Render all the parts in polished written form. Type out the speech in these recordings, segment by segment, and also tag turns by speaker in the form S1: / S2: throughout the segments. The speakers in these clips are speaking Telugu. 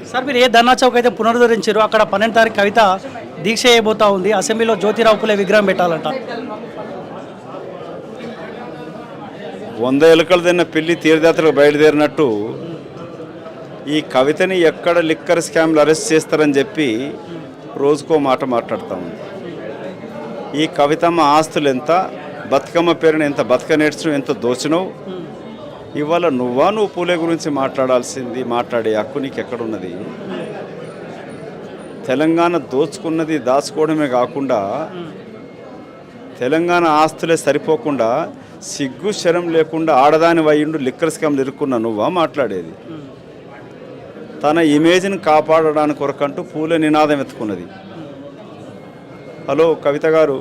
S1: సార్ మీరు ఏ ధర్నా చౌక్ అయితే పునరుద్ధరించారు అక్కడ 12వ తారీఖు కవిత దీక్ష చేయబోతా ఉంది. అసెంబ్లీలో జ్యోతిరావు పులే విగ్రహం పెట్టాలంట.
S2: 100 ఎలుకలు తిన్న పిల్లి తీర్థయాత్రకు బయలుదేరినట్టు ఈ కవితని ఎక్కడ లిక్కర్ స్కామ్లు అరెస్ట్ చేస్తారని చెప్పి రోజుకో మాట మాట్లాడుతూ ఉంది. ఈ కవితమ్మ ఆస్తులు ఎంత, బతుకమ్మ పేరుని ఎంత బతక నేర్చడం, ఎంత దోచినవు. ఇవాళ నువ్వు పూలే గురించి మాట్లాడాల్సింది, మాట్లాడే హక్కు నీకు ఎక్కడున్నది? తెలంగాణ దోచుకున్నది దాచుకోవడమే కాకుండా తెలంగాణ ఆస్తులే సరిపోకుండా సిగ్గు శరం లేకుండా ఆడదాని వయ్యుండు లిక్కర్ స్కామ్లు ఇరుక్కున్న నువ్వా మాట్లాడేది? తన ఇమేజ్ని కాపాడడానికి కొరకంటూ పూలే నినాదం ఎత్తుకున్నది. హలో కవిత గారు,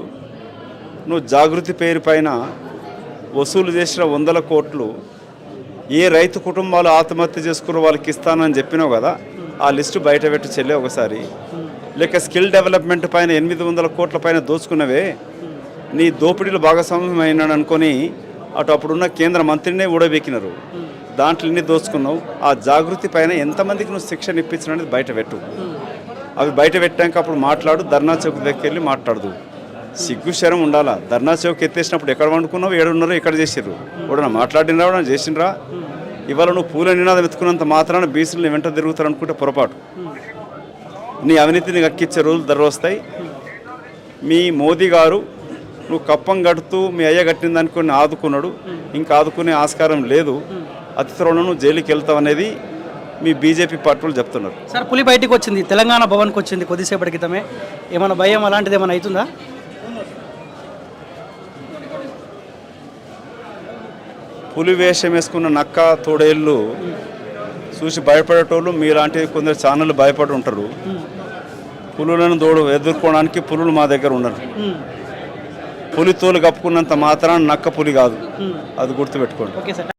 S2: నువ్వు జాగృతి పేరు పైన వసూలు చేసిన 100 కోట్లు ఏ రైతు కుటుంబాలు ఆత్మహత్య చేసుకున్న వాళ్ళకి ఇస్తానని చెప్పినావు కదా, ఆ లిస్టు బయట పెట్టి చెల్లే ఒకసారి. లేక స్కిల్ డెవలప్మెంట్ పైన 800 కోట్ల పైన దోచుకున్నవే, నీ దోపిడీలు భాగస్వామ్యం అయినాడు అనుకొని అప్పుడున్న కేంద్ర మంత్రినే ఊడబెక్కినారు. దాంట్లో ఎన్ని దోచుకున్నావు? ఆ జాగృతి పైన ఎంతమందికి నువ్వు శిక్షణ ఇప్పించిన అనేది బయట పెట్టు. అవి బయట పెట్టాక అప్పుడు మాట్లాడు. ధర్నా చౌక్ దగ్గరికి వెళ్ళి మాట్లాడదు. సిగ్గు శరం ఉండాలా? ధర్నా చౌక్ ఎత్తేసినప్పుడు ఎక్కడ వండుకున్నావు, ఏడున్నారో ఎక్కడ చేసిర్రు? ఎవడన్నా మాట్లాడినరా, ఎవడన్నా చేసినరా? ఇవాళ నువ్వు పూల నినాదం ఎత్తుకున్నంత మాత్రాన బీసీలు వెంట తిరుగుతారు అనుకుంటే పొరపాటు. నీ అవినీతిని గక్కిచ్చే రోజులు ధర వస్తాయి. మీ మోదీ గారు నువ్వు కప్పం కడుతూ మీ అయ్య కట్టిన దానికి కొన్ని ఆదుకున్నాడు, ఇంకా ఆదుకునే ఆస్కారం లేదు. అతి త్వరలో నువ్వు జైలుకి వెళ్తావు అనేది మీ బీజేపీ పార్టీలు చెప్తున్నారు.
S1: సార్ పులి బయటకు వచ్చింది, తెలంగాణ భవన్కి వచ్చింది కొద్దిసేపటి క్రితమే. ఏమైనా భయం అలాంటిది ఏమైనా అవుతుందా?
S2: పులి వేషం వేసుకున్న నక్క తోడేళ్ళు చూసి భయపడేటోళ్ళు మీలాంటి కొందరు ఛానళ్ళు భయపడి ఉంటారు. పులులను ఎదుర్కోవడానికి పులులు మా దగ్గర ఉన్నారు. పులి తోలు కప్పుకున్నంత మాత్రాన నక్క పులి కాదు, అది గుర్తుపెట్టుకోండి.
S1: Okay sir.